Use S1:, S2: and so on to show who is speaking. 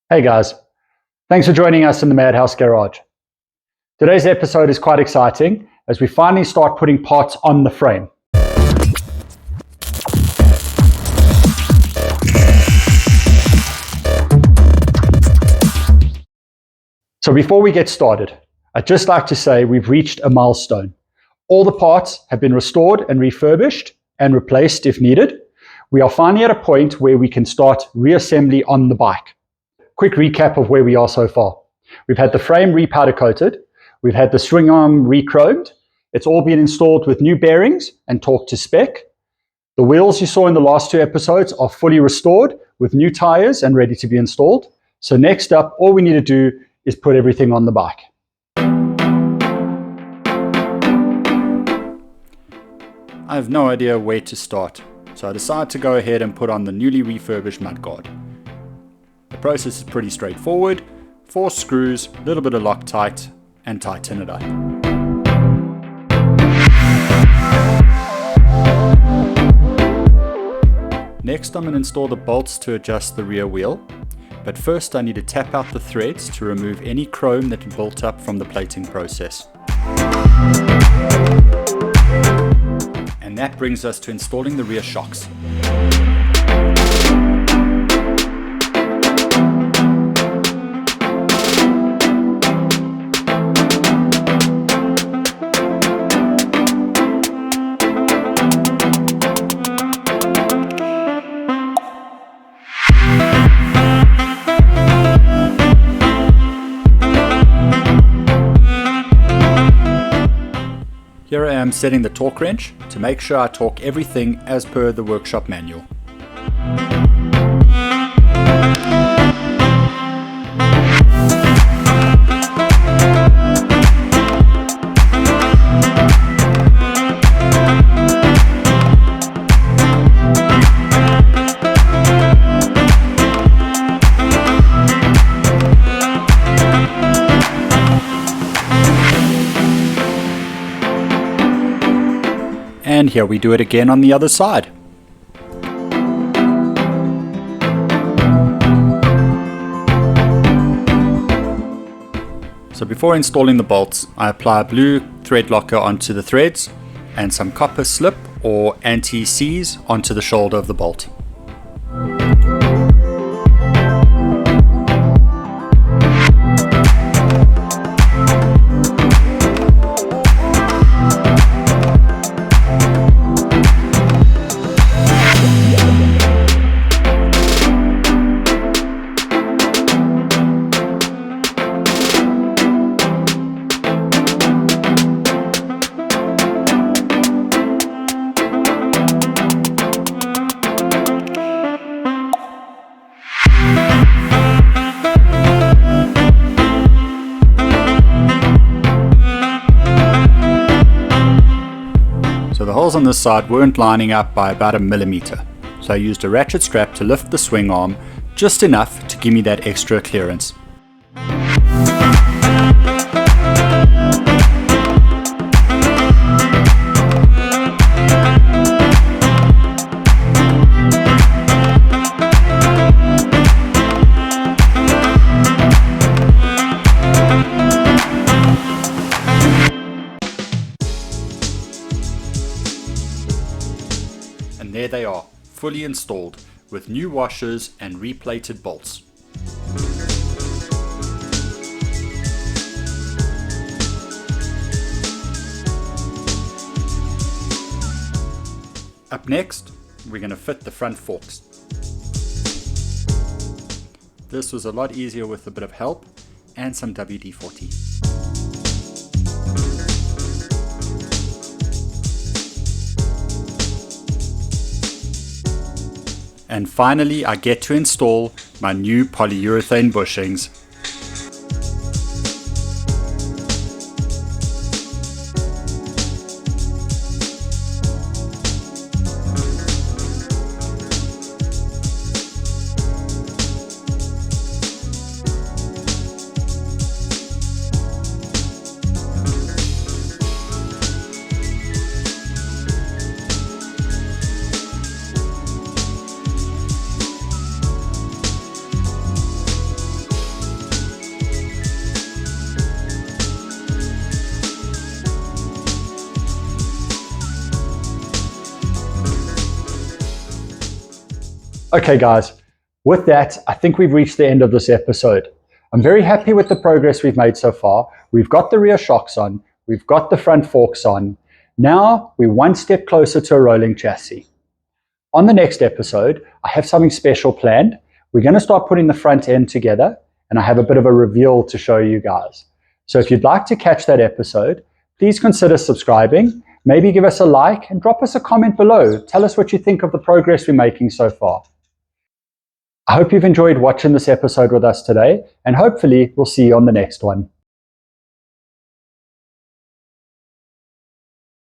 S1: Hey guys, thanks for joining us in the Madhouse Garage. Today's episode is quite exciting as we finally start putting parts on the frame. So before we get started, I'd just like to say we've reached a milestone. All the parts have been restored and refurbished and replaced if needed. We are finally at a point where we can start reassembly on the bike. Quick recap of where we are so far. We've had the frame repowder coated, we've had the swing arm re-chromed, it's all been installed with new bearings and torqued to spec. The wheels you saw in the last two episodes are fully restored with new tires and ready to be installed. So next up, all we need to do is put everything on the bike. I have no idea where to start, so I decided to go ahead and put on the newly refurbished mudguard. The process is pretty straightforward. 4 screws, a little bit of Loctite, and tighten it up. Next I'm going to install the bolts to adjust the rear wheel, but first I need to tap out the threads to remove any chrome that built up from the plating process. And that brings us to installing the rear shocks. Here I am setting the torque wrench to make sure I torque everything as per the workshop manual. And here we do it again on the other side. So before installing the bolts, I apply a blue thread locker onto the threads and some copper slip or anti-seize onto the shoulder of the bolt. So the holes on this side weren't lining up by about 1 millimeter, so I used a ratchet strap to lift the swing arm just enough to give me that extra clearance. And there they are, fully installed, with new washers and replated bolts. Up next, we're going to fit the front forks. This was a lot easier with a bit of help and some WD-40. And finally, I get to install my new polyurethane bushings. Okay guys, with that, I think we've reached the end of this episode. I'm very happy with the progress we've made so far. We've got the rear shocks on, we've got the front forks on. Now we're one step closer to a rolling chassis. On the next episode, I have something special planned. We're going to start putting the front end together, and I have a bit of a reveal to show you guys. So if you'd like to catch that episode, please consider subscribing, maybe give us a like, and drop us a comment below. Tell us what you think of the progress we're making so far. I hope you've enjoyed watching this episode with us today, and hopefully we'll see you on the next one.